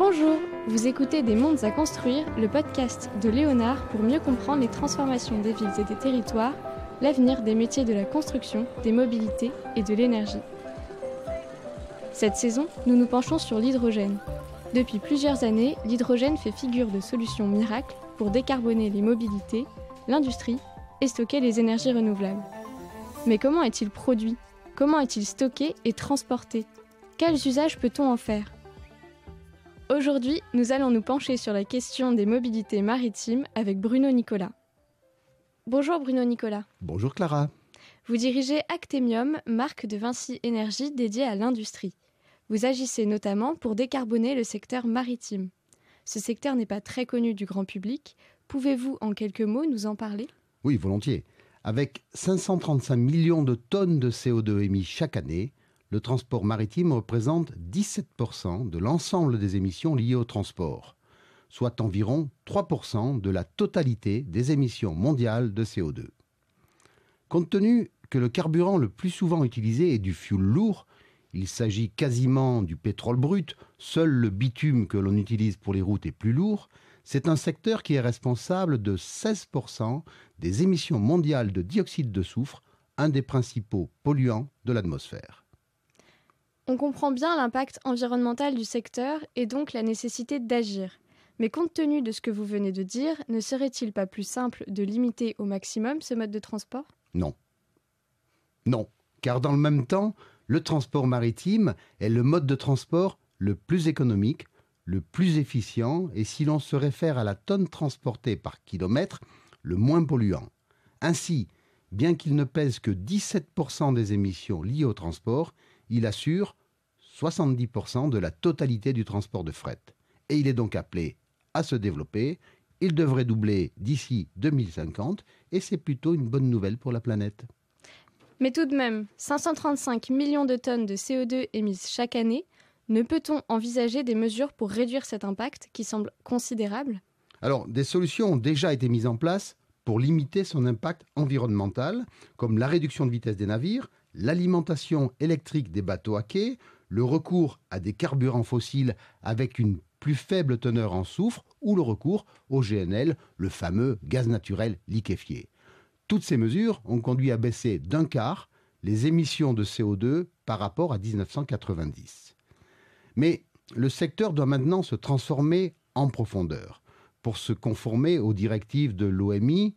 Bonjour, vous écoutez Des mondes à construire, le podcast de Léonard pour mieux comprendre les transformations des villes et des territoires, l'avenir des métiers de la construction, des mobilités et de l'énergie. Cette saison, nous nous penchons sur l'hydrogène. Depuis plusieurs années, l'hydrogène fait figure de solution miracle pour décarboner les mobilités, l'industrie et stocker les énergies renouvelables. Mais comment est-il produit ? Comment est-il stocké et transporté ? Quels usages peut-on en faire ? Aujourd'hui, nous allons nous pencher sur la question des mobilités maritimes avec Bruno Nicolas. Bonjour Bruno Nicolas. Bonjour Clara. Vous dirigez Actemium, marque de Vinci Énergie dédiée à l'industrie. Vous agissez notamment pour décarboner le secteur maritime. Ce secteur n'est pas très connu du grand public. Pouvez-vous, en quelques mots, nous en parler ? Oui, volontiers. Avec 535 millions de tonnes de CO2 émis chaque année, le transport maritime représente 17% de l'ensemble des émissions liées au transport, soit environ 3% de la totalité des émissions mondiales de CO2. Compte tenu que le carburant le plus souvent utilisé est du fioul lourd, il s'agit quasiment du pétrole brut, seul le bitume que l'on utilise pour les routes est plus lourd, c'est un secteur qui est responsable de 16% des émissions mondiales de dioxyde de soufre, un des principaux polluants de l'atmosphère. On comprend bien l'impact environnemental du secteur et donc la nécessité d'agir. Mais compte tenu de ce que vous venez de dire, ne serait-il pas plus simple de limiter au maximum ce mode de transport ? Non. Non, car dans le même temps, le transport maritime est le mode de transport le plus économique, le plus efficient et, si l'on se réfère à la tonne transportée par kilomètre, le moins polluant. Ainsi, bien qu'il ne pèse que 17% des émissions liées au transport, il assure 70% de la totalité du transport de fret. Et il est donc appelé à se développer. Il devrait doubler d'ici 2050 et c'est plutôt une bonne nouvelle pour la planète. Mais tout de même, 535 millions de tonnes de CO2 émises chaque année, ne peut-on envisager des mesures pour réduire cet impact qui semble considérable ? Alors, des solutions ont déjà été mises en place pour limiter son impact environnemental, comme la réduction de vitesse des navires, l'alimentation électrique des bateaux à quai, le recours à des carburants fossiles avec une plus faible teneur en soufre ou le recours au GNL, le fameux gaz naturel liquéfié. Toutes ces mesures ont conduit à baisser d'un quart les émissions de CO2 par rapport à 1990. Mais le secteur doit maintenant se transformer en profondeur pour se conformer aux directives de l'OMI.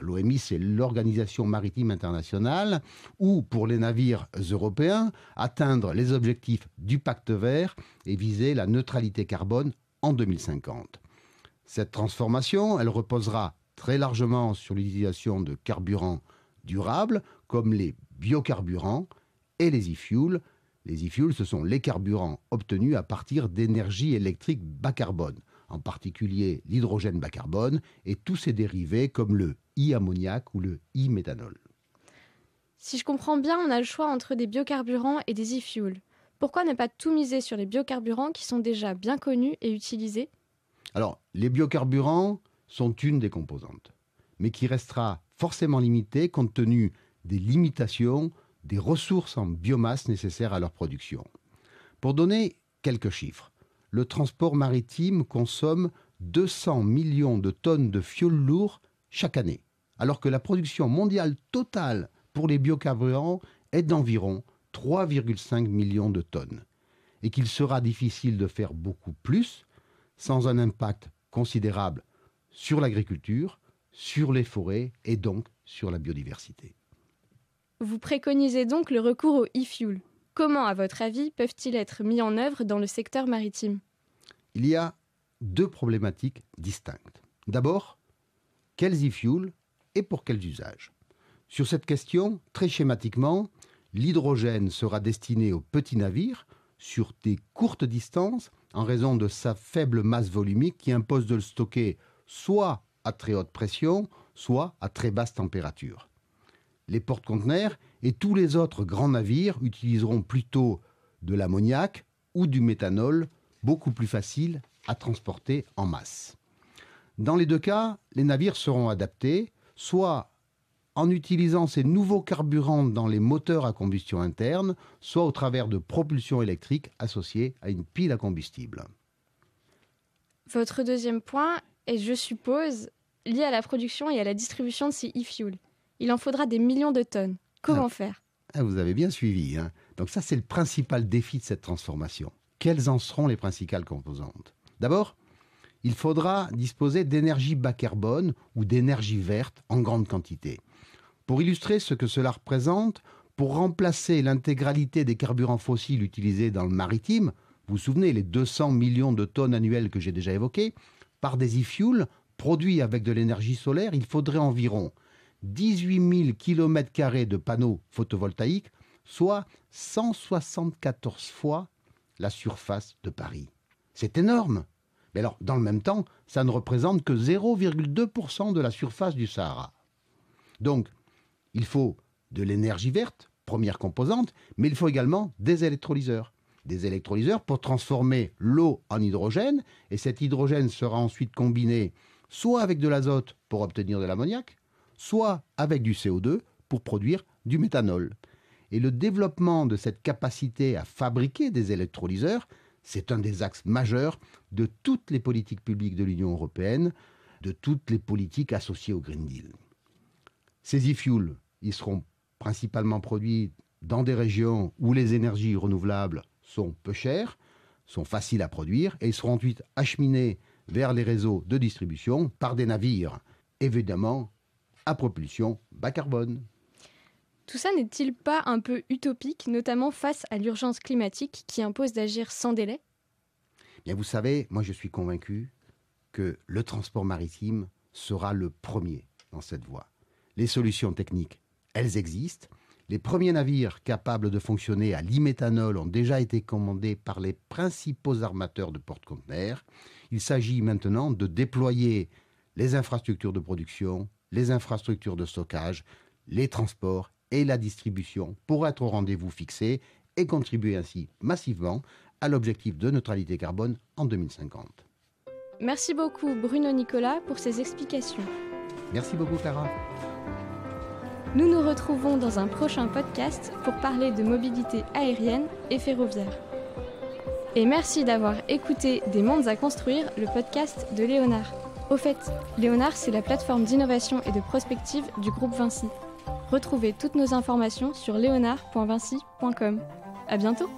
L'OMI, c'est l'Organisation maritime internationale, ou pour les navires européens, atteindre les objectifs du pacte vert et viser la neutralité carbone en 2050. Cette transformation, elle reposera très largement sur l'utilisation de carburants durables, comme les biocarburants et les e-fuels. Les e-fuels, ce sont les carburants obtenus à partir d'énergie électrique bas carbone, en particulier l'hydrogène bas carbone et tous ses dérivés comme le e-ammoniac ou le e-méthanol. Si je comprends bien, on a le choix entre des biocarburants et des e-fuels. Pourquoi ne pas tout miser sur les biocarburants qui sont déjà bien connus et utilisés ? Alors, les biocarburants sont une des composantes, mais qui restera forcément limitée compte tenu des limitations des ressources en biomasse nécessaires à leur production. Pour donner quelques chiffres, le transport maritime consomme 200 millions de tonnes de fioul lourd chaque année, alors que la production mondiale totale pour les biocarburants est d'environ 3,5 millions de tonnes, et qu'il sera difficile de faire beaucoup plus sans un impact considérable sur l'agriculture, sur les forêts et donc sur la biodiversité. Vous préconisez donc le recours au e-fuel. Comment, à votre avis, peuvent-ils être mis en œuvre dans le secteur maritime ? Il y a deux problématiques distinctes. D'abord, quels e-fuels et pour quels usages ? Sur cette question, très schématiquement, l'hydrogène sera destiné aux petits navires sur des courtes distances en raison de sa faible masse volumique qui impose de le stocker soit à très haute pression, soit à très basse température. Les porte-conteneurs et tous les autres grands navires utiliseront plutôt de l'ammoniac ou du méthanol, beaucoup plus facile à transporter en masse. Dans les deux cas, les navires seront adaptés, soit en utilisant ces nouveaux carburants dans les moteurs à combustion interne, soit au travers de propulsion électrique associée à une pile à combustible. Votre deuxième point est, je suppose, lié à la production et à la distribution de ces e-fuels. Il en faudra des millions de tonnes. Comment faire ? Vous avez bien suivi. Donc ça, c'est le principal défi de cette transformation. Quelles en seront les principales composantes ? D'abord, il faudra disposer d'énergie bas carbone ou d'énergie verte en grande quantité. Pour illustrer ce que cela représente, pour remplacer l'intégralité des carburants fossiles utilisés dans le maritime, vous vous souvenez, les 200 millions de tonnes annuelles que j'ai déjà évoquées, par des e-fuels produits avec de l'énergie solaire, il faudrait environ 18 000 km² de panneaux photovoltaïques, soit 174 fois la surface de Paris. C'est énorme. Mais alors, dans le même temps, ça ne représente que 0,2% de la surface du Sahara. Donc, il faut de l'énergie verte, première composante, mais il faut également des électrolyseurs. Des électrolyseurs pour transformer l'eau en hydrogène, et cet hydrogène sera ensuite combiné soit avec de l'azote pour obtenir de l'ammoniac, soit avec du CO2 pour produire du méthanol. Et le développement de cette capacité à fabriquer des électrolyseurs, c'est un des axes majeurs de toutes les politiques publiques de l'Union européenne, de toutes les politiques associées au Green Deal. Ces e-fuels, ils seront principalement produits dans des régions où les énergies renouvelables sont peu chères, sont faciles à produire, et ils seront ensuite acheminés vers les réseaux de distribution par des navires, évidemment à propulsion bas carbone. Tout ça n'est-il pas un peu utopique, notamment face à l'urgence climatique qui impose d'agir sans délai ? Bien, vous savez, moi je suis convaincu que le transport maritime sera le premier dans cette voie. Les solutions techniques, elles existent. Les premiers navires capables de fonctionner à l'e-méthanol ont déjà été commandés par les principaux armateurs de porte-conteneurs. Il s'agit maintenant de déployer les infrastructures de production, les infrastructures de stockage, les transports et la distribution pour être au rendez-vous fixé et contribuer ainsi massivement à l'objectif de neutralité carbone en 2050. Merci beaucoup Bruno Nicolas pour ces explications. Merci beaucoup Clara. Nous nous retrouvons dans un prochain podcast pour parler de mobilité aérienne et ferroviaire. Et merci d'avoir écouté Des mondes à construire, le podcast de Léonard. Au fait, Léonard, c'est la plateforme d'innovation et de prospective du groupe Vinci. Retrouvez toutes nos informations sur leonard.vinci.com. À bientôt!